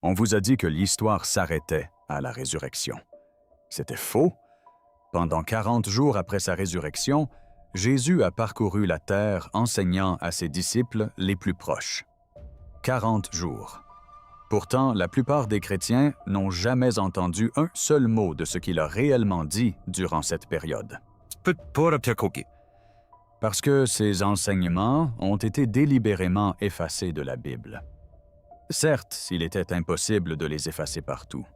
On vous a dit que l'histoire s'arrêtait à la résurrection. C'était faux. Pendant 40 jours après sa résurrection, Jésus a parcouru la terre enseignant à ses disciples les plus proches. 40 jours. Pourtant, la plupart des chrétiens n'ont jamais entendu un seul mot de ce qu'il a réellement dit durant cette période. Parce que ces enseignements ont été délibérément effacés de la Bible. Certes, il était impossible de les effacer partout.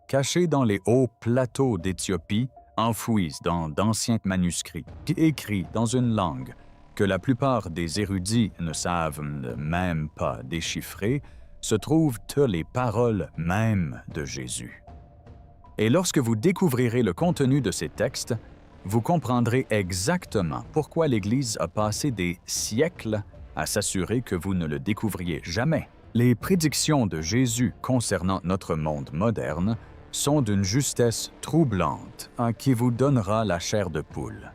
Cachés dans les hauts plateaux d'Éthiopie, enfouis dans d'anciens manuscrits, écrits dans une langue que la plupart des érudits ne savent même pas déchiffrer, se trouvent les paroles mêmes de Jésus. Et lorsque vous découvrirez le contenu de ces textes, vous comprendrez exactement pourquoi l'Église a passé des siècles à s'assurer que vous ne le découvriez jamais. Les prédictions de Jésus concernant notre monde moderne sont d'une justesse troublante qui vous donnera la chair de poule.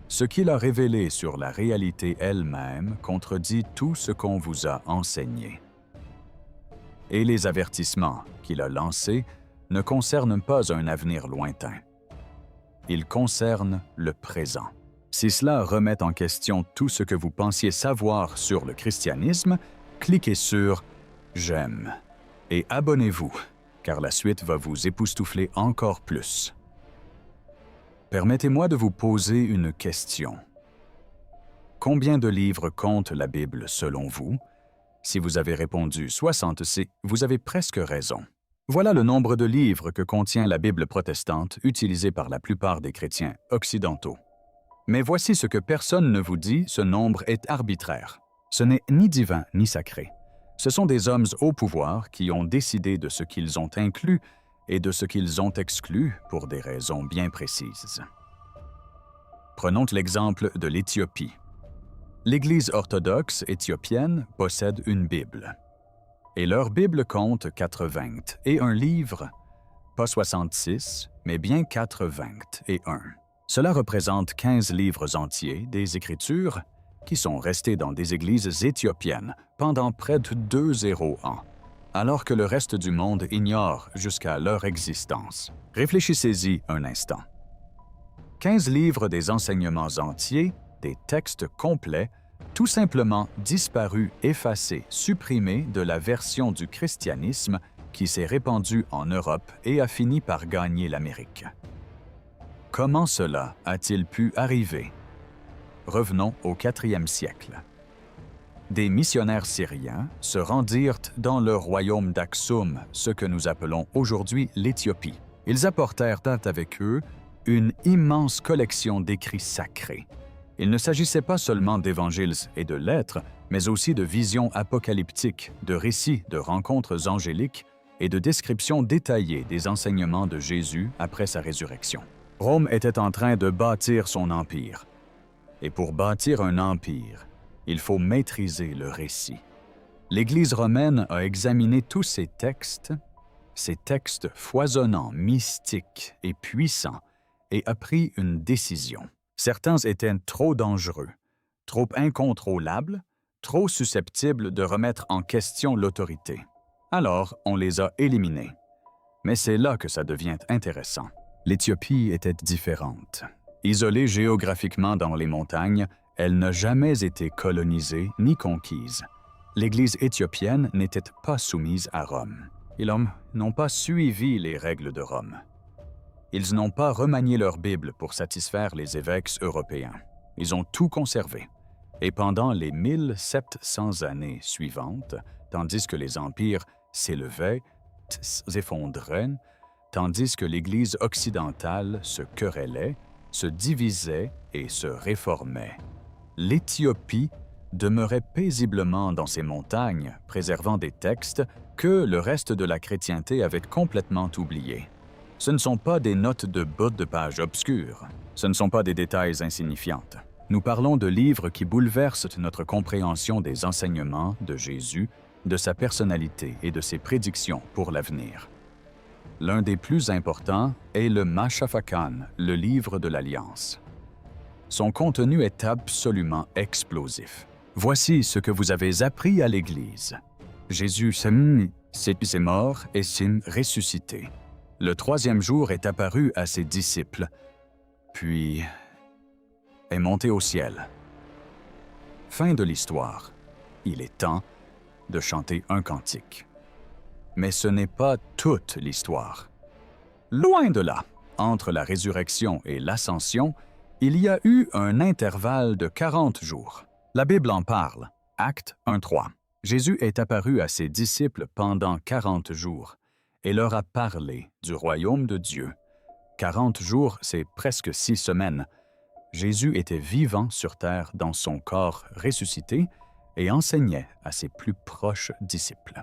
Ce qu'il a révélé sur la réalité elle-même contredit tout ce qu'on vous a enseigné. Et les avertissements qu'il a lancés ne concernent pas un avenir lointain. Ils concernent le présent. Si cela remet en question tout ce que vous pensiez savoir sur le christianisme, cliquez sur « J'aime » et abonnez-vous, car la suite va vous époustoufler encore plus. Permettez-moi de vous poser une question. Combien de livres compte la Bible selon vous? Si vous avez répondu 66, vous avez presque raison. Voilà le nombre de livres que contient la Bible protestante utilisée par la plupart des chrétiens occidentaux. Mais voici ce que personne ne vous dit, ce nombre est arbitraire. Ce n'est ni divin ni sacré. Ce sont des hommes au pouvoir qui ont décidé de ce qu'ils ont inclus et de ce qu'ils ont exclu pour des raisons bien précises. Prenons l'exemple de l'Éthiopie. L'Église orthodoxe éthiopienne possède une Bible. Et leur Bible compte 80 et un livre, pas 66, mais bien 81. Cela représente 15 livres entiers des Écritures qui sont restés dans des églises éthiopiennes pendant près de 2 ans, alors que le reste du monde ignore jusqu'à leur existence. Réfléchissez-y un instant. 15 livres des enseignements entiers, des textes complets, tout simplement disparus, effacés, supprimés de la version du christianisme qui s'est répandue en Europe et a fini par gagner l'Amérique. Comment cela a-t-il pu arriver? Revenons au IVe siècle. Des missionnaires syriens se rendirent dans le royaume d'Aksum, ce que nous appelons aujourd'hui l'Éthiopie. Ils apportèrent avec eux une immense collection d'écrits sacrés. Il ne s'agissait pas seulement d'évangiles et de lettres, mais aussi de visions apocalyptiques, de récits de rencontres angéliques et de descriptions détaillées des enseignements de Jésus après sa résurrection. Rome était en train de bâtir son empire. Et pour bâtir un empire, il faut maîtriser le récit. L'Église romaine a examiné tous ces textes foisonnants, mystiques et puissants, et a pris une décision. Certains étaient trop dangereux, trop incontrôlables, trop susceptibles de remettre en question l'autorité. Alors, on les a éliminés. Mais c'est là que ça devient intéressant. L'Éthiopie était différente. Isolée géographiquement dans les montagnes, elle n'a jamais été colonisée ni conquise. L'Église éthiopienne n'était pas soumise à Rome. Ils n'ont pas suivi les règles de Rome. Ils n'ont pas remanié leur Bible pour satisfaire les évêques européens. Ils ont tout conservé. Et pendant les 1700 années suivantes, tandis que les empires s'élevaient, s'effondraient, tandis que l'Église occidentale se querellait, se divisait et se réformait, l'Éthiopie demeurait paisiblement dans ses montagnes, préservant des textes que le reste de la chrétienté avait complètement oubliés. Ce ne sont pas des notes de bas de page obscures. Ce ne sont pas des détails insignifiants. Nous parlons de livres qui bouleversent notre compréhension des enseignements de Jésus, de sa personnalité et de ses prédictions pour l'avenir. L'un des plus importants est le Mashafakan, le livre de l'Alliance. Son contenu est absolument explosif. Voici ce que vous avez appris à l'Église. Jésus C'est mort et c'est ressuscité. Le troisième jour est apparu à ses disciples, puis est monté au ciel. Fin de l'histoire. Il est temps de chanter un cantique. Mais ce n'est pas toute l'histoire. Loin de là, entre la résurrection et l'ascension, il y a eu un intervalle de 40 jours. La Bible en parle, Actes 1:3. Jésus est apparu à ses disciples pendant 40 jours et leur a parlé du royaume de Dieu. 40 jours, c'est presque 6 semaines. Jésus était vivant sur terre dans son corps ressuscité et enseignait à ses plus proches disciples.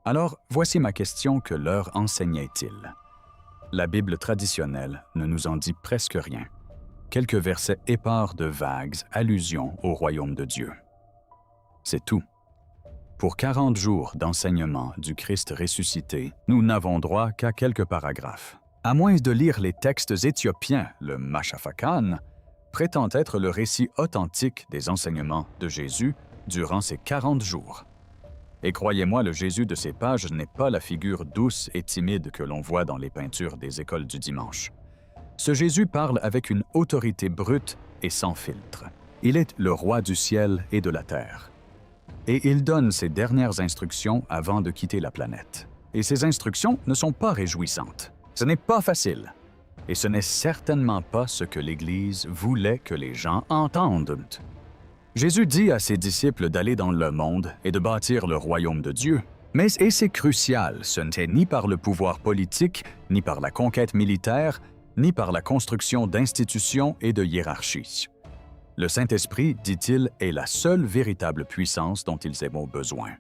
Alors, voici ma question: que leur enseignait-il? La Bible traditionnelle ne nous en dit presque rien. Quelques versets épars de vagues allusions au royaume de Dieu. C'est tout. Pour 40 jours d'enseignement du Christ ressuscité, nous n'avons droit qu'à quelques paragraphes. À moins de lire les textes éthiopiens, le Mashafakan prétend être le récit authentique des enseignements de Jésus durant ces 40 jours. Et croyez-moi, le Jésus de ces pages n'est pas la figure douce et timide que l'on voit dans les peintures des écoles du dimanche. Ce Jésus parle avec une autorité brute et sans filtre. Il est le roi du ciel et de la terre. Et il donne ses dernières instructions avant de quitter la planète. Et ces instructions ne sont pas réjouissantes. Ce n'est pas facile. Et ce n'est certainement pas ce que l'Église voulait que les gens entendent. Jésus dit à ses disciples d'aller dans le monde et de bâtir le royaume de Dieu. Mais c'est crucial, ce n'est ni par le pouvoir politique, ni par la conquête militaire, ni par la construction d'institutions et de hiérarchies. Le Saint-Esprit, dit-il, est la seule véritable puissance dont ils auront besoin.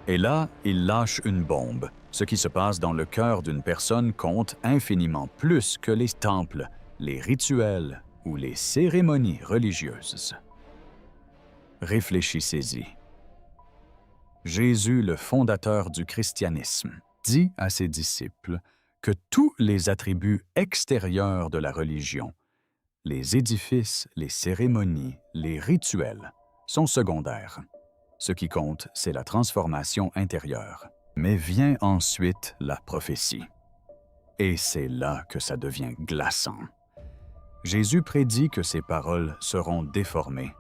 Et là, il lâche une bombe. Ce qui se passe dans le cœur d'une personne compte infiniment plus que les temples, les rituels ou les cérémonies religieuses. Réfléchissez-y. Jésus, le fondateur du christianisme, dit à ses disciples que tous les attributs extérieurs de la religion, les édifices, les cérémonies, les rituels, sont secondaires. Ce qui compte, c'est la transformation intérieure. Mais vient ensuite la prophétie. Et c'est là que ça devient glaçant. Jésus prédit que ses paroles seront déformées,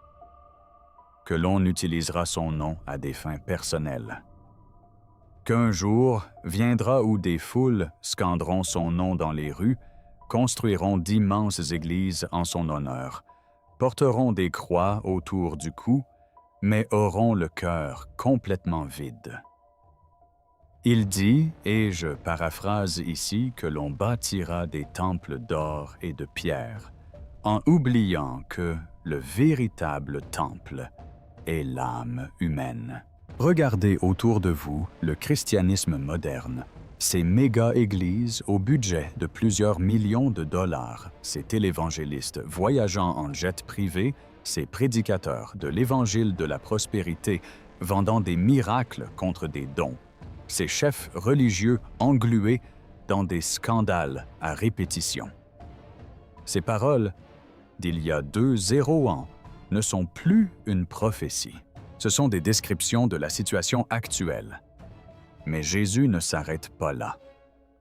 que l'on utilisera son nom à des fins personnelles, qu'un jour viendra où des foules scanderont son nom dans les rues, construiront d'immenses églises en son honneur, porteront des croix autour du cou, mais auront le cœur complètement vide. Il dit, et je paraphrase ici, que l'on bâtira des temples d'or et de pierre, en oubliant que le véritable temple est l'âme humaine. Regardez autour de vous le christianisme moderne, ces méga-églises au budget de plusieurs millions de dollars, ces télévangélistes voyageant en jet privé, ces prédicateurs de l'évangile de la prospérité vendant des miracles contre des dons, ces chefs religieux englués dans des scandales à répétition. Ces paroles d'il y a 2-0 ans ne sont plus une prophétie. Ce sont des descriptions de la situation actuelle. Mais Jésus ne s'arrête pas là.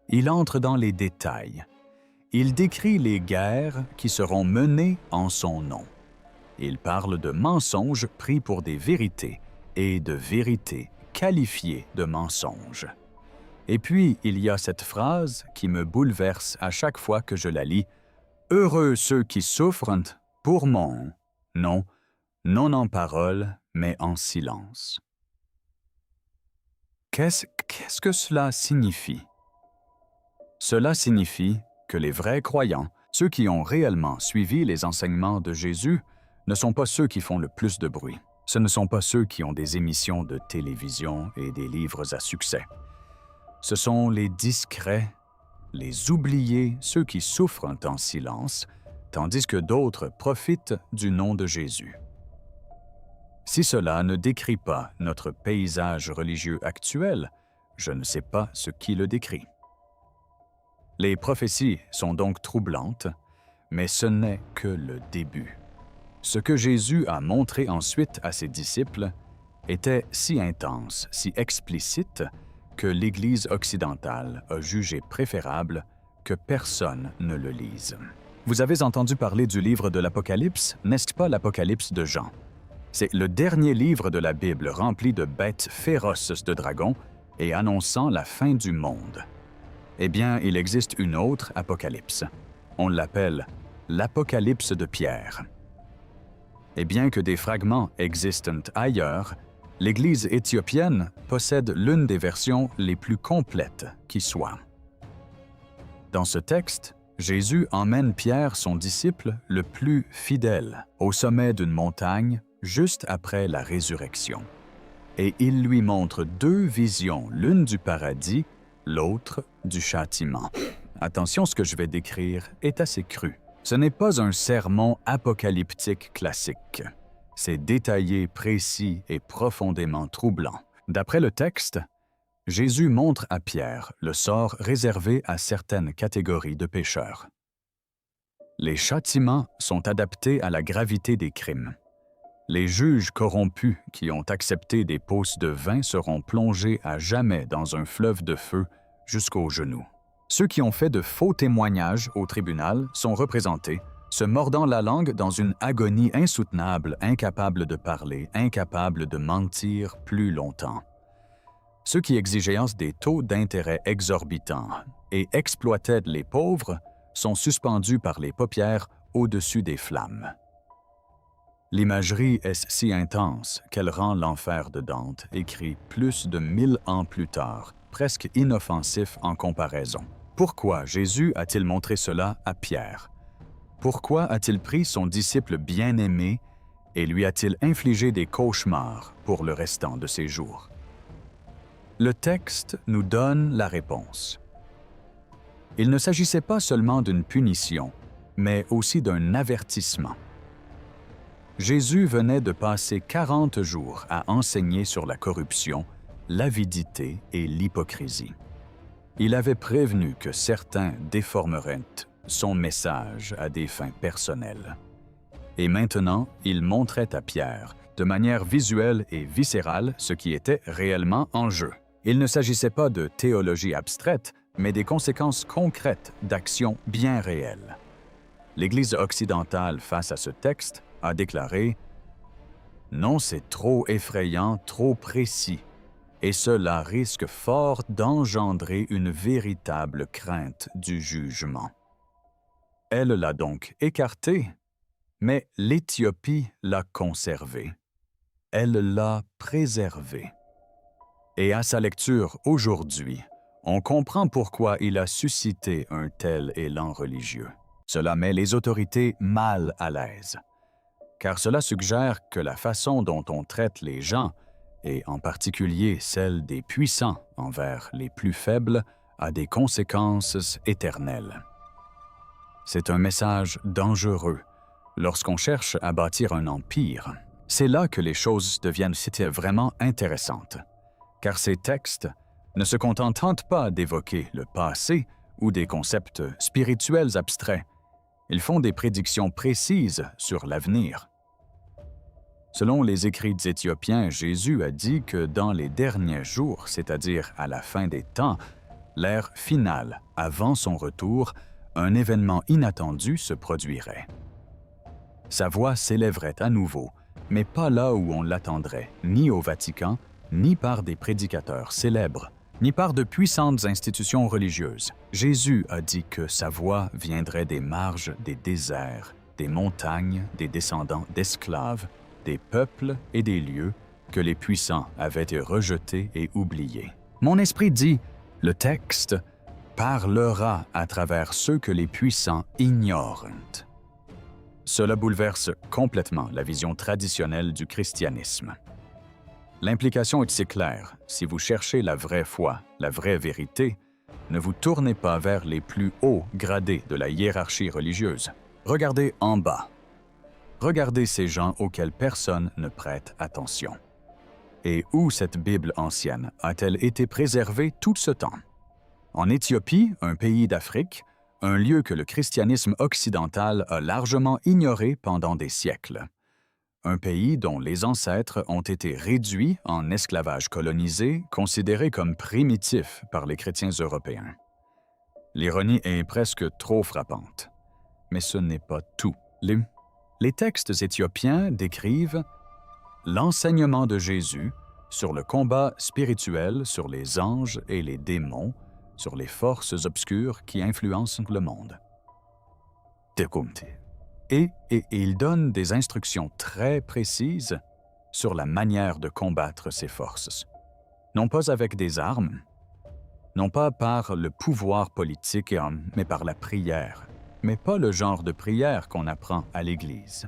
Il entre dans les détails. Il décrit les guerres qui seront menées en son nom. Il parle de mensonges pris pour des vérités et de vérités qualifiées de mensonges. Et puis, il y a cette phrase qui me bouleverse à chaque fois que je la lis. « Heureux ceux qui souffrent pour mon nom, non en parole, mais en silence. » Qu'est-ce que cela signifie? Cela signifie que les vrais croyants, ceux qui ont réellement suivi les enseignements de Jésus, ne sont pas ceux qui font le plus de bruit. Ce ne sont pas ceux qui ont des émissions de télévision et des livres à succès. Ce sont les discrets, les oubliés, ceux qui souffrent en silence, tandis que d'autres profitent du nom de Jésus. Si cela ne décrit pas notre paysage religieux actuel, je ne sais pas ce qui le décrit. Les prophéties sont donc troublantes, mais ce n'est que le début. Ce que Jésus a montré ensuite à ses disciples était si intense, si explicite, que l'Église occidentale a jugé préférable que personne ne le lise. Vous avez entendu parler du livre de l'Apocalypse, n'est-ce pas l'Apocalypse de Jean? C'est le dernier livre de la Bible rempli de bêtes féroces de dragons et annonçant la fin du monde. Eh bien, il existe une autre Apocalypse. On l'appelle l'Apocalypse de Pierre. Et bien que des fragments existent ailleurs, l'Église éthiopienne possède l'une des versions les plus complètes qui soit. Dans ce texte, Jésus emmène Pierre, son disciple le plus fidèle, au sommet d'une montagne juste après la résurrection. Et il lui montre deux visions, l'une du paradis, l'autre du châtiment. Attention, ce que je vais décrire est assez cru. Ce n'est pas un sermon apocalyptique classique. C'est détaillé, précis et profondément troublant. D'après le texte, Jésus montre à Pierre le sort réservé à certaines catégories de pécheurs. Les châtiments sont adaptés à la gravité des crimes. Les juges corrompus qui ont accepté des pousses de vin seront plongés à jamais dans un fleuve de feu jusqu'aux genoux. Ceux qui ont fait de faux témoignages au tribunal sont représentés, se mordant la langue dans une agonie insoutenable, incapables de parler, incapables de mentir plus longtemps. Ceux qui exigeaient des taux d'intérêt exorbitants et exploitaient les pauvres sont suspendus par les paupières au-dessus des flammes. L'imagerie est si intense qu'elle rend l'enfer de Dante, écrit plus de 1000 ans plus tard, presque inoffensif en comparaison. Pourquoi Jésus a-t-il montré cela à Pierre? Pourquoi a-t-il pris son disciple bien-aimé et lui a-t-il infligé des cauchemars pour le restant de ses jours? Le texte nous donne la réponse. Il ne s'agissait pas seulement d'une punition, mais aussi d'un avertissement. Jésus venait de passer 40 jours à enseigner sur la corruption, l'avidité et l'hypocrisie. Il avait prévenu que certains déformeraient son message à des fins personnelles. Et maintenant, il montrait à Pierre, de manière visuelle et viscérale, ce qui était réellement en jeu. Il ne s'agissait pas de théologie abstraite, mais des conséquences concrètes d'actions bien réelles. L'Église occidentale, face à ce texte, a déclaré « Non, c'est trop effrayant, trop précis, et cela risque fort d'engendrer une véritable crainte du jugement. » Elle l'a donc écarté, mais l'Éthiopie l'a conservé. Elle l'a préservé. Et à sa lecture aujourd'hui, on comprend pourquoi il a suscité un tel élan religieux. Cela met les autorités mal à l'aise, car cela suggère que la façon dont on traite les gens, et en particulier celle des puissants envers les plus faibles, a des conséquences éternelles. C'est un message dangereux lorsqu'on cherche à bâtir un empire. C'est là que les choses deviennent vraiment intéressantes, car ces textes ne se contentent pas d'évoquer le passé ou des concepts spirituels abstraits. Ils font des prédictions précises sur l'avenir. Selon les écrits éthiopiens, Jésus a dit que dans les derniers jours, c'est-à-dire à la fin des temps, l'ère finale, avant son retour, un événement inattendu se produirait. Sa voix s'élèverait à nouveau, mais pas là où on l'attendrait, ni au Vatican, ni par des prédicateurs célèbres, ni par de puissantes institutions religieuses. Jésus a dit que sa voix viendrait des marges des déserts, des montagnes, des descendants d'esclaves, des peuples et des lieux que les puissants avaient été rejetés et oubliés. Mon esprit dit, le texte parlera à travers ceux que les puissants ignorent. Cela bouleverse complètement la vision traditionnelle du christianisme. L'implication est si claire. Si vous cherchez la vraie foi, la vraie vérité, ne vous tournez pas vers les plus hauts gradés de la hiérarchie religieuse. Regardez en bas. Regardez ces gens auxquels personne ne prête attention. Et où cette Bible ancienne a-t-elle été préservée tout ce temps? En Éthiopie, un pays d'Afrique, un lieu que le christianisme occidental a largement ignoré pendant des siècles. un pays dont les ancêtres ont été réduits en esclavage colonisé, considéré comme primitif par les chrétiens européens. L'ironie est presque trop frappante. Mais ce n'est pas tout. Les textes éthiopiens décrivent l'enseignement de Jésus sur le combat spirituel sur les anges et les démons, sur les forces obscures qui influencent le monde. Et il donne des instructions très précises sur la manière de combattre ces forces. Non pas avec des armes, non pas par le pouvoir politique, mais par la prière. Mais pas le genre de prière qu'on apprend à l'Église.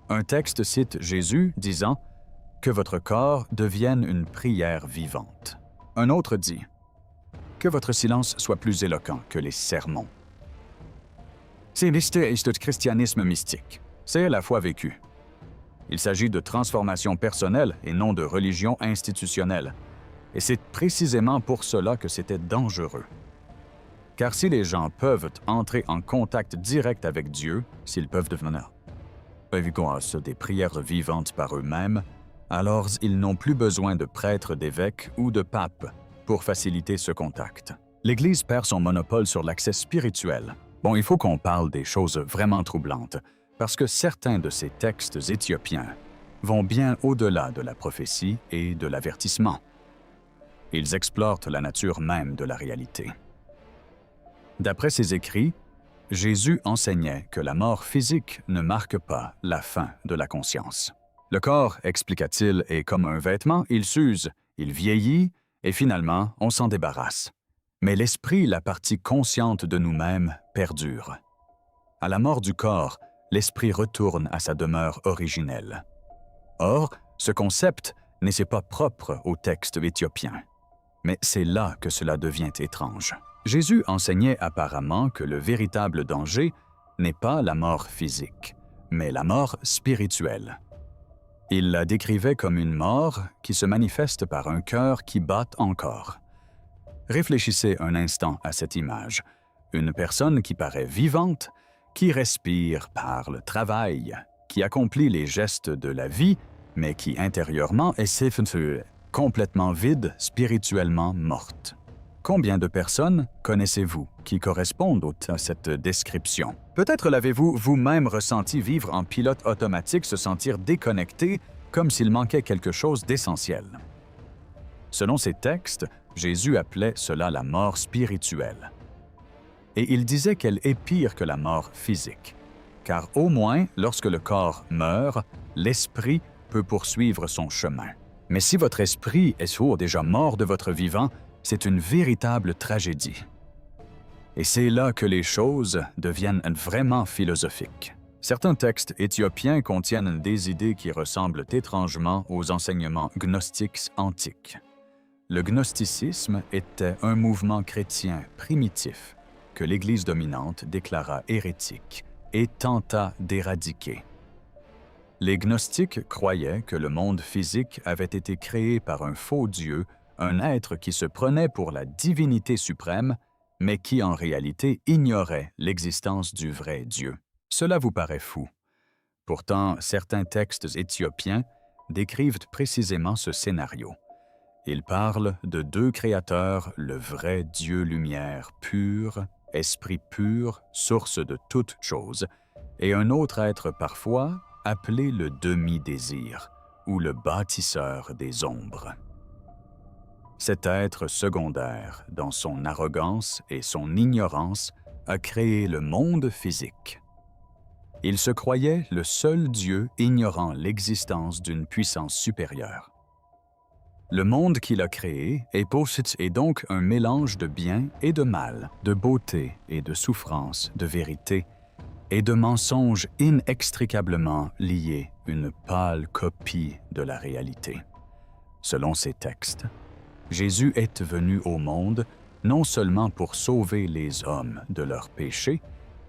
Un texte cite Jésus disant « Que votre corps devienne une prière vivante ». Un autre dit « Que votre silence soit plus éloquent que les sermons ». C'est le christianisme mystique. C'est la foi vécue. Il s'agit de transformation personnelle et non de religion institutionnelle. Et c'est précisément pour cela que c'était dangereux. Car si les gens peuvent entrer en contact direct avec Dieu, s'ils peuvent devenir des prières vivantes par eux-mêmes, alors ils n'ont plus besoin de prêtres, d'évêques ou de papes pour faciliter ce contact. L'Église perd son monopole sur l'accès spirituel. Bon, il faut qu'on parle des choses vraiment troublantes, parce que certains de ces textes éthiopiens vont bien au-delà de la prophétie et de l'avertissement. Ils explorent la nature même de la réalité. D'après ses écrits, Jésus enseignait que la mort physique ne marque pas la fin de la conscience. Le corps, expliqua-t-il, est comme un vêtement, il s'use, il vieillit, et finalement, on s'en débarrasse. Mais l'esprit, la partie consciente de nous-mêmes, perdure. À la mort du corps, l'esprit retourne à sa demeure originelle. Or, ce concept n'est pas propre au texte éthiopien. Mais c'est là que cela devient étrange. Jésus enseignait apparemment que le véritable danger n'est pas la mort physique, mais la mort spirituelle. Il la décrivait comme une mort qui se manifeste par un cœur qui bat encore. Réfléchissez un instant à cette image. Une personne qui paraît vivante, qui respire, parle, travaille, qui accomplit les gestes de la vie, mais qui intérieurement est complètement vide, spirituellement morte. Combien de personnes connaissez-vous qui correspondent à cette description? Peut-être l'avez-vous vous-même ressenti vivre en pilote automatique, se sentir déconnecté, comme s'il manquait quelque chose d'essentiel. Selon ces textes, Jésus appelait cela la mort spirituelle. Et il disait qu'elle est pire que la mort physique, car au moins, lorsque le corps meurt, l'esprit peut poursuivre son chemin. Mais si votre esprit est déjà mort de votre vivant, c'est une véritable tragédie. Et c'est là que les choses deviennent vraiment philosophiques. Certains textes éthiopiens contiennent des idées qui ressemblent étrangement aux enseignements gnostiques antiques. Le gnosticisme était un mouvement chrétien primitif que l'Église dominante déclara hérétique et tenta d'éradiquer. Les gnostiques croyaient que le monde physique avait été créé par un faux Dieu, un être qui se prenait pour la divinité suprême, mais qui en réalité ignorait l'existence du vrai Dieu. Cela vous paraît fou. Pourtant, certains textes éthiopiens décrivent précisément ce scénario. Ils parlent de deux créateurs, le vrai Dieu lumière pur, esprit pur, source de toutes choses, et un autre être parfois appelé le demi-désir, ou le bâtisseur des ombres. Cet être secondaire, dans son arrogance et son ignorance, a créé le monde physique. Il se croyait le seul Dieu ignorant l'existence d'une puissance supérieure. Le monde qu'il a créé est donc un mélange de bien et de mal, de beauté et de souffrance, de vérité et de mensonges inextricablement liés, une pâle copie de la réalité. Selon ces textes, Jésus est venu au monde non seulement pour sauver les hommes de leurs péchés,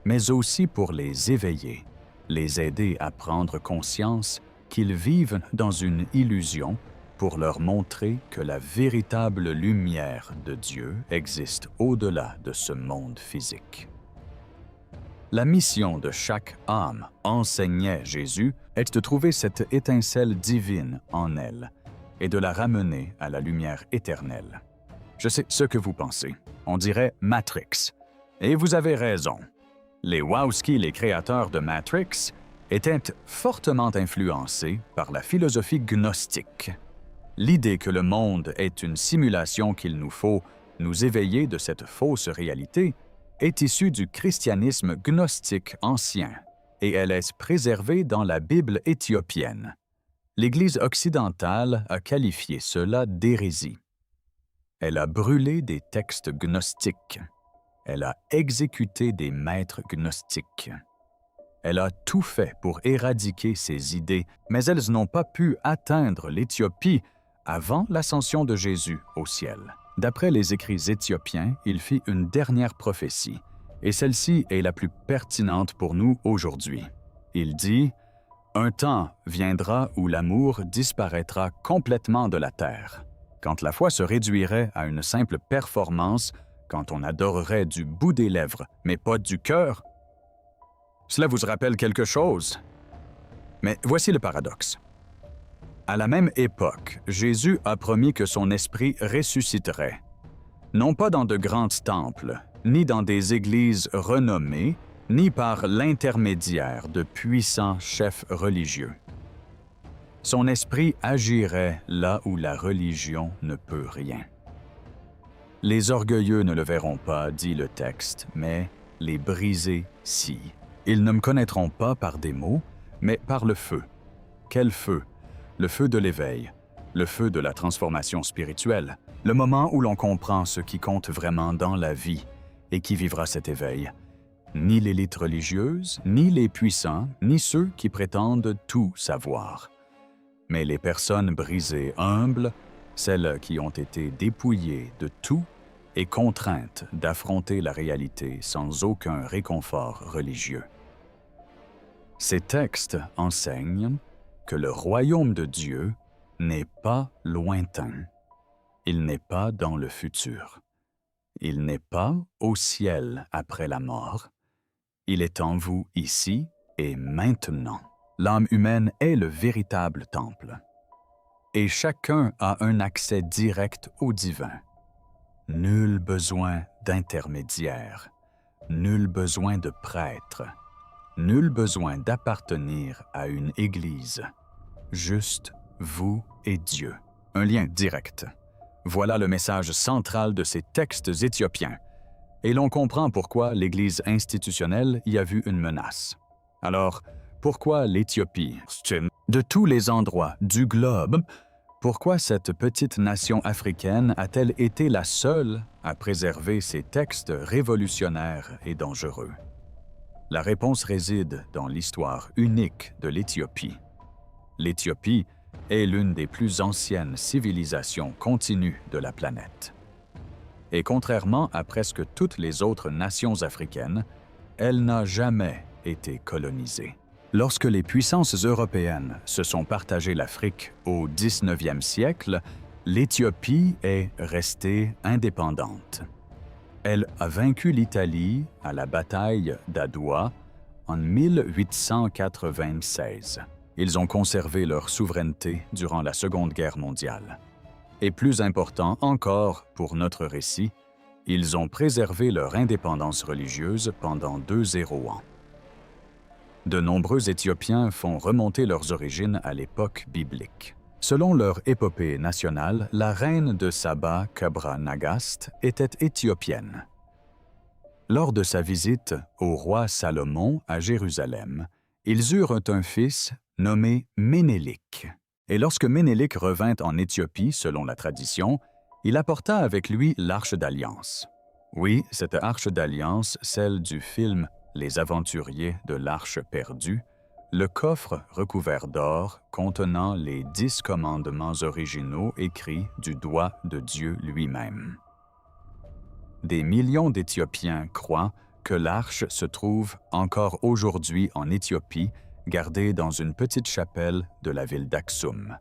mais aussi pour les éveiller, les aider à prendre conscience qu'ils vivent dans une illusion pour leur montrer que la véritable lumière de Dieu existe au-delà de ce monde physique. La mission de chaque âme, enseignait Jésus, est de trouver cette étincelle divine en elle et de la ramener à la lumière éternelle. Je sais ce que vous pensez. On dirait Matrix. Et vous avez raison. Les Wachowski, les créateurs de Matrix, étaient fortement influencés par la philosophie gnostique. L'idée que le monde est une simulation qu'il nous faut nous éveiller de cette fausse réalité est issue du christianisme gnostique ancien et elle est préservée dans la Bible éthiopienne. L'Église occidentale a qualifié cela d'hérésie. Elle a brûlé des textes gnostiques. Elle a exécuté des maîtres gnostiques. Elle a tout fait pour éradiquer ces idées, mais elles n'ont pas pu atteindre l'Éthiopie avant l'ascension de Jésus au ciel. D'après les écrits éthiopiens, il fit une dernière prophétie, et celle-ci est la plus pertinente pour nous aujourd'hui. Il dit « Un temps viendra où l'amour disparaîtra complètement de la terre, quand la foi se réduirait à une simple performance, quand on adorerait du bout des lèvres, mais pas du cœur. » Cela vous rappelle quelque chose? Mais voici le paradoxe. À la même époque, Jésus a promis que son esprit ressusciterait, non pas dans de grands temples, ni dans des églises renommées, ni par l'intermédiaire de puissants chefs religieux. Son esprit agirait là où la religion ne peut rien. Les orgueilleux ne le verront pas, dit le texte, mais les brisés, si. Ils ne me connaîtront pas par des mots, mais par le feu. Quel feu? Le feu de l'éveil, le feu de la transformation spirituelle, le moment où l'on comprend ce qui compte vraiment dans la vie et qui vivra cet éveil. Ni l'élite religieuse, ni les puissants, ni ceux qui prétendent tout savoir. Mais les personnes brisées, humbles, celles qui ont été dépouillées de tout et contraintes d'affronter la réalité sans aucun réconfort religieux. Ces textes enseignent que le royaume de Dieu n'est pas lointain. Il n'est pas dans le futur. Il n'est pas au ciel après la mort. Il est en vous ici et maintenant. L'âme humaine est le véritable temple. Et chacun a un accès direct au divin. Nul besoin d'intermédiaire. Nul besoin de prêtre. Nul besoin d'appartenir à une église. Juste vous et Dieu. Un lien direct. Voilà le message central de ces textes éthiopiens. Et l'on comprend pourquoi l'Église institutionnelle y a vu une menace. Alors, pourquoi l'Éthiopie? De tous les endroits du globe, pourquoi cette petite nation africaine a-t-elle été la seule à préserver ces textes révolutionnaires et dangereux? La réponse réside dans l'histoire unique de l'Éthiopie. L'Éthiopie est l'une des plus anciennes civilisations continues de la planète. Et contrairement à presque toutes les autres nations africaines, elle n'a jamais été colonisée. Lorsque les puissances européennes se sont partagées l'Afrique au 19e siècle, l'Éthiopie est restée indépendante. Elle a vaincu l'Italie à la bataille d'Adwa en 1896. Ils ont conservé leur souveraineté durant la Seconde Guerre mondiale. Et plus important encore pour notre récit, ils ont préservé leur indépendance religieuse pendant 200 ans. De nombreux Éthiopiens font remonter leurs origines à l'époque biblique. Selon leur épopée nationale, la reine de Saba, Kabra Nagast, était éthiopienne. Lors de sa visite au roi Salomon à Jérusalem, ils eurent un fils nommé Ménélik. Et lorsque Ménélik revint en Éthiopie, selon la tradition, il apporta avec lui l'Arche d'Alliance. Oui, cette Arche d'Alliance, celle du film « Les aventuriers de l'Arche perdue », le coffre recouvert d'or contenant les 10 commandements originaux écrits du doigt de Dieu lui-même. Des millions d'Éthiopiens croient que l'arche se trouve encore aujourd'hui en Éthiopie, gardée dans une petite chapelle de la ville d'Aksum.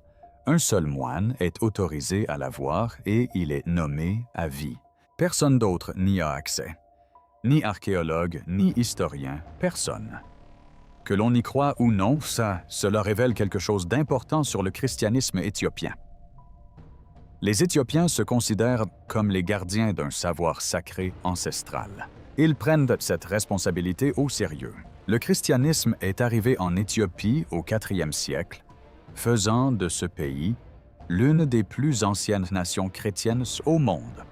Un seul moine est autorisé à la voir et il est nommé à vie. Personne d'autre n'y a accès. Ni archéologue, ni historien, personne. Que l'on y croit ou non, cela révèle quelque chose d'important sur le christianisme éthiopien. Les Éthiopiens se considèrent comme les gardiens d'un savoir sacré ancestral. Ils prennent cette responsabilité au sérieux. Le christianisme est arrivé en Éthiopie au IVe siècle, faisant de ce pays l'une des plus anciennes nations chrétiennes au monde.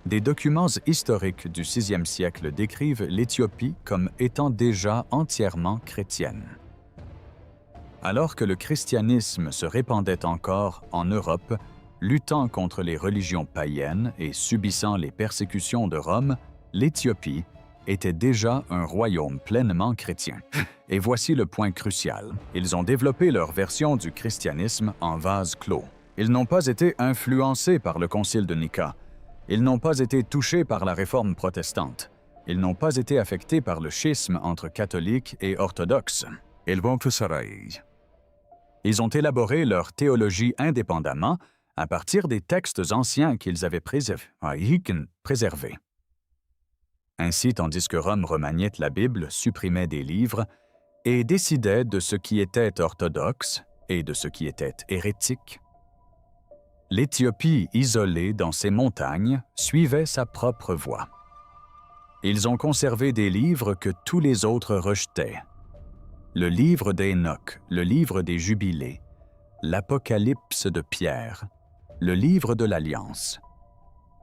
Des documents historiques du VIe siècle décrivent l'Éthiopie comme étant déjà entièrement chrétienne. Alors que le christianisme se répandait encore en Europe, luttant contre les religions païennes et subissant les persécutions de Rome, l'Éthiopie était déjà un royaume pleinement chrétien. Et voici le point crucial. Ils ont développé leur version du christianisme en vase clos. Ils n'ont pas été influencés par le Concile de Nica. Ils n'ont pas été touchés par la réforme protestante. Ils n'ont pas été affectés par le schisme entre catholiques et orthodoxes. Ils ont élaboré leur théologie indépendamment à partir des textes anciens qu'ils avaient préservés. Ainsi, tandis que Rome remaniait la Bible, supprimait des livres et décidait de ce qui était orthodoxe et de ce qui était hérétique, l'Éthiopie, isolée dans ses montagnes, suivait sa propre voie. Ils ont conservé des livres que tous les autres rejetaient. Le livre d'Hénoch, le livre des Jubilés, l'Apocalypse de Pierre, le livre de l'Alliance.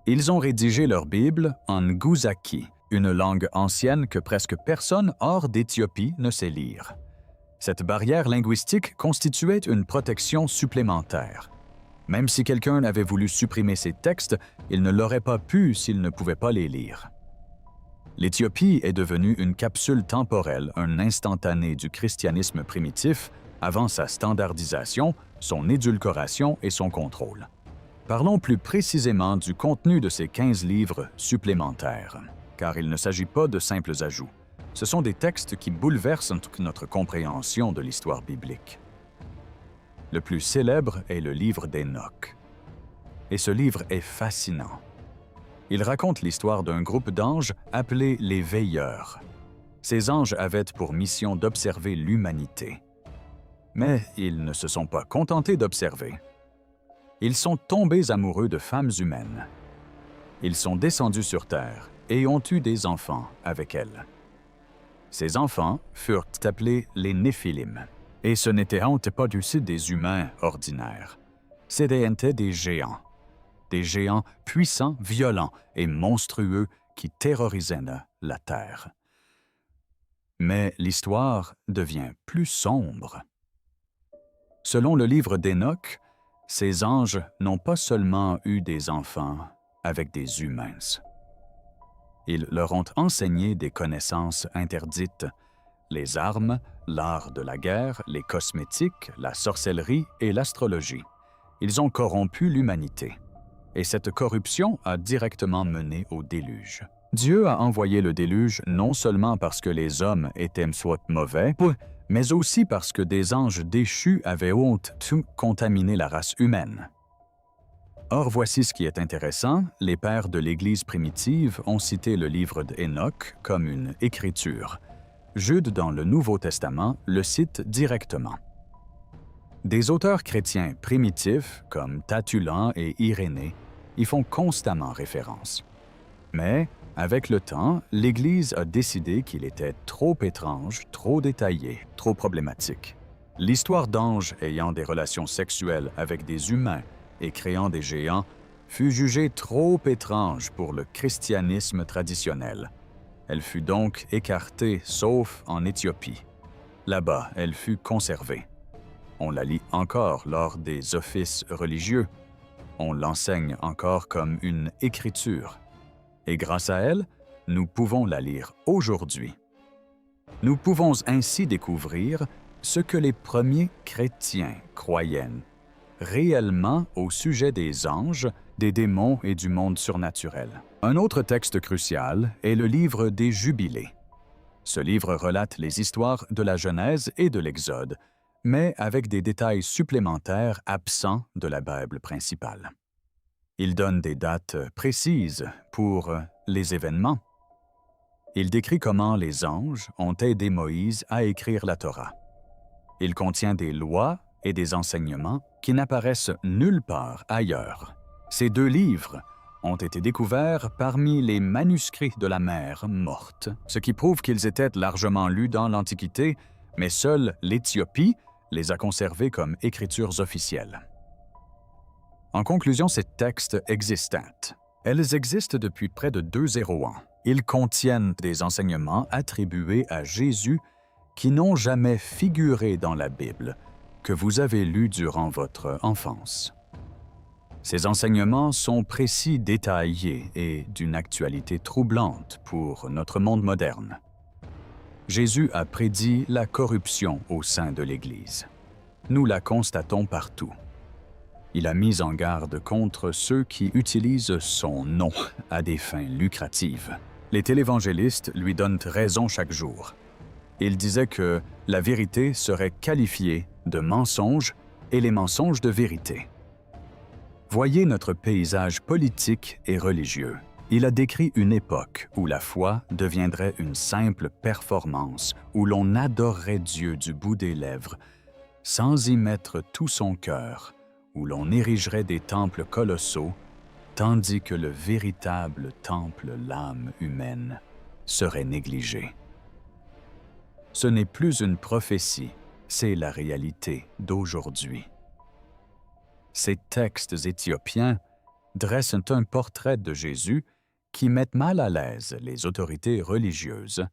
Ils ont rédigé leur Bible en Nguzaki, une langue ancienne que presque personne hors d'Éthiopie ne sait lire. Cette barrière linguistique constituait une protection supplémentaire. Même si quelqu'un avait voulu supprimer ces textes, il ne l'aurait pas pu s'il ne pouvait pas les lire. L'Éthiopie est devenue une capsule temporelle, un instantané du christianisme primitif avant sa standardisation, son édulcoration et son contrôle. Parlons plus précisément du contenu de ces 15 livres supplémentaires, car il ne s'agit pas de simples ajouts. Ce sont des textes qui bouleversent notre compréhension de l'histoire biblique. Le plus célèbre est le livre d'Hénoch. Et ce livre est fascinant. Il raconte l'histoire d'un groupe d'anges appelés les Veilleurs. Ces anges avaient pour mission d'observer l'humanité. Mais ils ne se sont pas contentés d'observer. Ils sont tombés amoureux de femmes humaines. Ils sont descendus sur terre et ont eu des enfants avec elles. Ces enfants furent appelés les Néphilim. Et ce n'étaient pas des humains ordinaires. C'étaient des géants puissants, violents et monstrueux qui terrorisaient la terre. Mais l'histoire devient plus sombre. Selon le livre d'Hénoch, ces anges n'ont pas seulement eu des enfants avec des humains. Ils leur ont enseigné des connaissances interdites, les armes, l'art de la guerre, les cosmétiques, la sorcellerie et l'astrologie. Ils ont corrompu l'humanité. Et cette corruption a directement mené au déluge. Dieu a envoyé le déluge non seulement parce que les hommes étaient soit mauvais, mais aussi parce que des anges déchus avaient honte de contaminer la race humaine. Or, voici ce qui est intéressant, les pères de l'Église primitive ont cité le livre d'Hénoch comme une écriture. Jude, dans le Nouveau Testament, le cite directement. Des auteurs chrétiens primitifs, comme Tertullien et Irénée, y font constamment référence. Mais, avec le temps, l'Église a décidé qu'il était trop étrange, trop détaillé, trop problématique. L'histoire d'anges ayant des relations sexuelles avec des humains et créant des géants fut jugée trop étrange pour le christianisme traditionnel. Elle fut donc écartée, sauf en Éthiopie. Là-bas, elle fut conservée. On la lit encore lors des offices religieux. On l'enseigne encore comme une écriture. Et grâce à elle, nous pouvons la lire aujourd'hui. Nous pouvons ainsi découvrir ce que les premiers chrétiens croyaient réellement au sujet des anges, des démons et du monde surnaturel. Un autre texte crucial est le livre des Jubilés. Ce livre relate les histoires de la Genèse et de l'Exode, mais avec des détails supplémentaires absents de la Bible principale. Il donne des dates précises pour les événements. Il décrit comment les anges ont aidé Moïse à écrire la Torah. Il contient des lois et des enseignements qui n'apparaissent nulle part ailleurs. Ces 2 livres ont été découverts parmi les manuscrits de la mer morte, ce qui prouve qu'ils étaient largement lus dans l'Antiquité, mais seule l'Éthiopie les a conservés comme écritures officielles. En conclusion, ces textes existent. Elles existent depuis près de 200 ans. Ils contiennent des enseignements attribués à Jésus qui n'ont jamais figuré dans la Bible, que vous avez lus durant votre enfance. Ces enseignements sont précis, détaillés et d'une actualité troublante pour notre monde moderne. Jésus a prédit la corruption au sein de l'Église. Nous la constatons partout. Il a mis en garde contre ceux qui utilisent son nom à des fins lucratives. Les télévangélistes lui donnent raison chaque jour. Il disait que la vérité serait qualifiée de mensonge et les mensonges de vérité. Voyez notre paysage politique et religieux. Il a décrit une époque où la foi deviendrait une simple performance, où l'on adorerait Dieu du bout des lèvres, sans y mettre tout son cœur, où l'on érigerait des temples colossaux, tandis que le véritable temple, l'âme humaine, serait négligé. Ce n'est plus une prophétie, c'est la réalité d'aujourd'hui. Ces textes éthiopiens dressent un portrait de Jésus qui met mal à l'aise les autorités religieuses,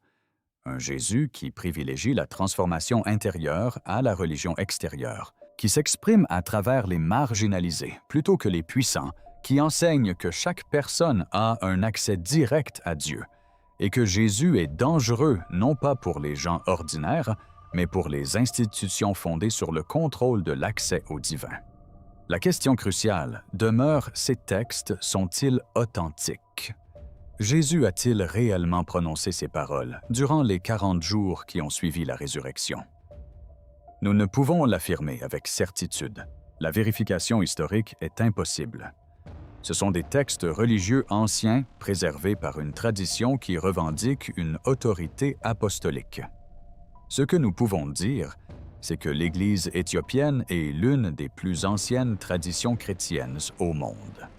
un Jésus qui privilégie la transformation intérieure à la religion extérieure, qui s'exprime à travers les marginalisés plutôt que les puissants, qui enseigne que chaque personne a un accès direct à Dieu et que Jésus est dangereux non pas pour les gens ordinaires, mais pour les institutions fondées sur le contrôle de l'accès au divin. La question cruciale demeure, ces textes sont-ils authentiques? Jésus a-t-il réellement prononcé ces paroles durant les 40 jours qui ont suivi la résurrection? Nous ne pouvons l'affirmer avec certitude. La vérification historique est impossible. Ce sont des textes religieux anciens préservés par une tradition qui revendique une autorité apostolique. Ce que nous pouvons dire, c'est que l'Église éthiopienne est l'une des plus anciennes traditions chrétiennes au monde.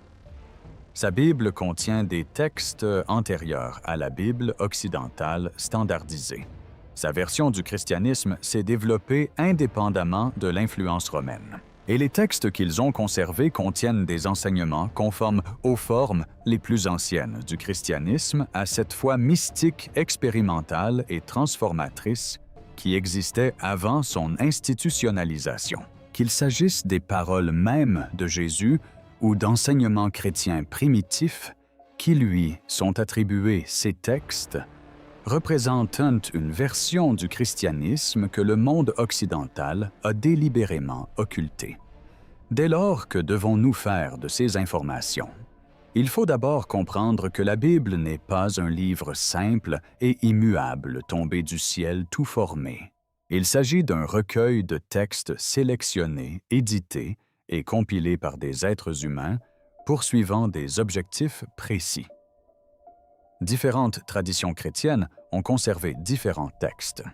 Sa Bible contient des textes antérieurs à la Bible occidentale standardisée. Sa version du christianisme s'est développée indépendamment de l'influence romaine. Et les textes qu'ils ont conservés contiennent des enseignements conformes aux formes les plus anciennes du christianisme, à cette fois mystique, expérimentale et transformatrice qui existait avant son institutionnalisation. Qu'il s'agisse des paroles mêmes de Jésus ou d'enseignements chrétiens primitifs qui lui sont attribués, ces textes représentent une version du christianisme que le monde occidental a délibérément occultée. Dès lors, que devons-nous faire de ces informations? Il faut d'abord comprendre que la Bible n'est pas un livre simple et immuable tombé du ciel tout formé. Il s'agit d'un recueil de textes sélectionnés, édités et compilés par des êtres humains poursuivant des objectifs précis. Différentes traditions chrétiennes ont conservé différents textes.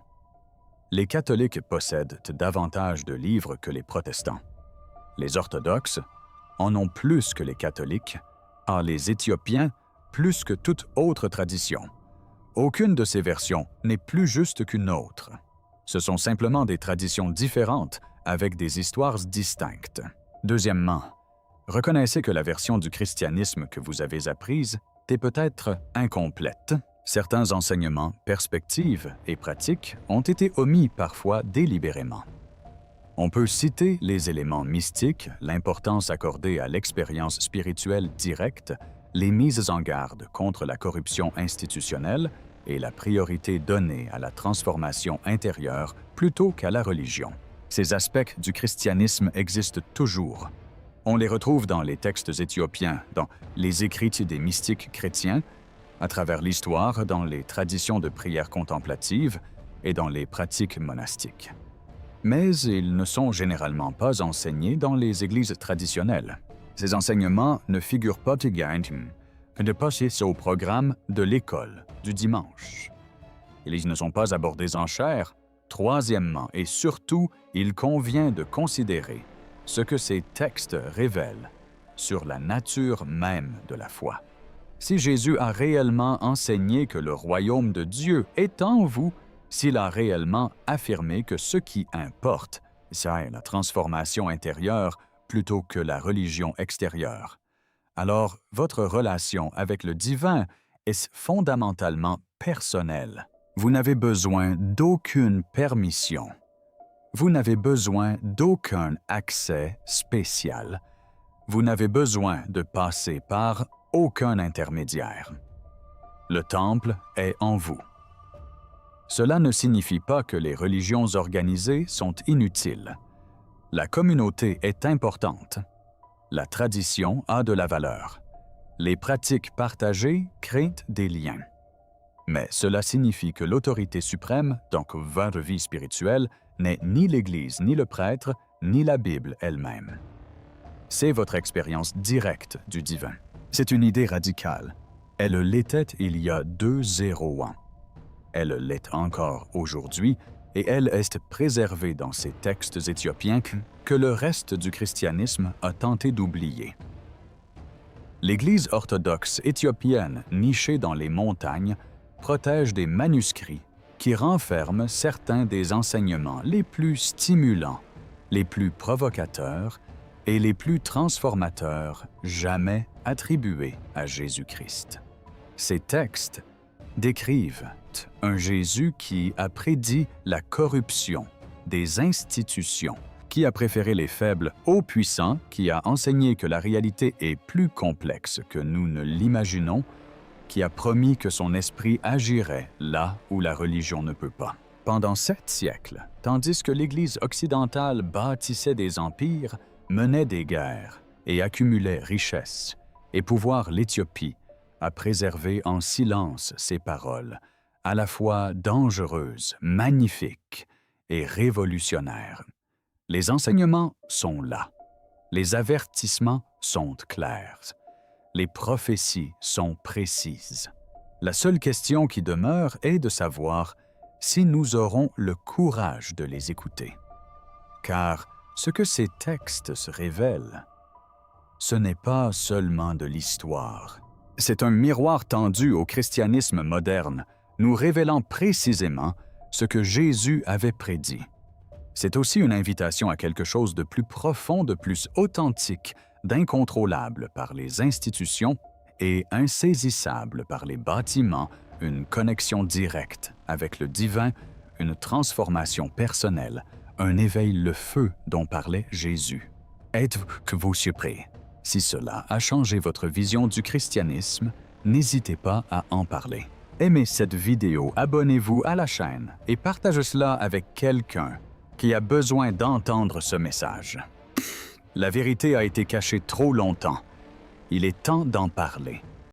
Les catholiques possèdent davantage de livres que les protestants. Les orthodoxes en ont plus que les catholiques, les Éthiopiens plus que toute autre tradition. Aucune de ces versions n'est plus juste qu'une autre. Ce sont simplement des traditions différentes avec des histoires distinctes. Deuxièmement, reconnaissez que la version du christianisme que vous avez apprise est peut-être incomplète. Certains enseignements, perspectives et pratiques ont été omis parfois délibérément. On peut citer les éléments mystiques, l'importance accordée à l'expérience spirituelle directe, les mises en garde contre la corruption institutionnelle et la priorité donnée à la transformation intérieure plutôt qu'à la religion. Ces aspects du christianisme existent toujours. On les retrouve dans les textes éthiopiens, dans les écrits des mystiques chrétiens, à travers l'histoire, dans les traditions de prière contemplative et dans les pratiques monastiques. Mais ils ne sont généralement pas enseignés dans les églises traditionnelles. Ces enseignements ne figurent pas que de passer au programme de l'école du dimanche. Ils ne sont pas abordés en chair. Troisièmement, et surtout, il convient de considérer ce que ces textes révèlent sur la nature même de la foi. Si Jésus a réellement enseigné que le royaume de Dieu est en vous, s'il a réellement affirmé que ce qui importe, c'est la transformation intérieure plutôt que la religion extérieure, alors votre relation avec le divin est fondamentalement personnelle. Vous n'avez besoin d'aucune permission. Vous n'avez besoin d'aucun accès spécial. Vous n'avez besoin de passer par aucun intermédiaire. Le temple est en vous. Cela ne signifie pas que les religions organisées sont inutiles. La communauté est importante. La tradition a de la valeur. Les pratiques partagées créent des liens. Mais cela signifie que l'autorité suprême, donc votre vie spirituelle, n'est ni l'Église, ni le prêtre, ni la Bible elle-même. C'est votre expérience directe du divin. C'est une idée radicale. Elle l'était il y a 2 ans. Elle l'est encore aujourd'hui, et elle est préservée dans ces textes éthiopiens que le reste du christianisme a tenté d'oublier. L'Église orthodoxe éthiopienne, nichée dans les montagnes, protège des manuscrits qui renferment certains des enseignements les plus stimulants, les plus provocateurs et les plus transformateurs jamais attribués à Jésus-Christ. Ces textes décrivent un Jésus qui a prédit la corruption des institutions, qui a préféré les faibles aux puissants, qui a enseigné que la réalité est plus complexe que nous ne l'imaginons, qui a promis que son esprit agirait là où la religion ne peut pas. Pendant 7 siècles, tandis que l'Église occidentale bâtissait des empires, menait des guerres et accumulait richesses, et pouvoir l'Éthiopie a préservé en silence ses paroles, à la fois dangereuses, magnifiques et révolutionnaires. Les enseignements sont là. Les avertissements sont clairs. Les prophéties sont précises. La seule question qui demeure est de savoir si nous aurons le courage de les écouter. Car ce que ces textes se révèlent, ce n'est pas seulement de l'histoire. C'est un miroir tendu au christianisme moderne, nous révélant précisément ce que Jésus avait prédit. C'est aussi une invitation à quelque chose de plus profond, de plus authentique, d'incontrôlable par les institutions et insaisissable par les bâtiments, une connexion directe avec le divin, une transformation personnelle, un éveil le feu dont parlait Jésus. Êtes-vous surpris? Si cela a changé votre vision du christianisme, n'hésitez pas à en parler. Aimez cette vidéo, abonnez-vous à la chaîne et partagez cela avec quelqu'un qui a besoin d'entendre ce message. La vérité a été cachée trop longtemps. Il est temps d'en parler.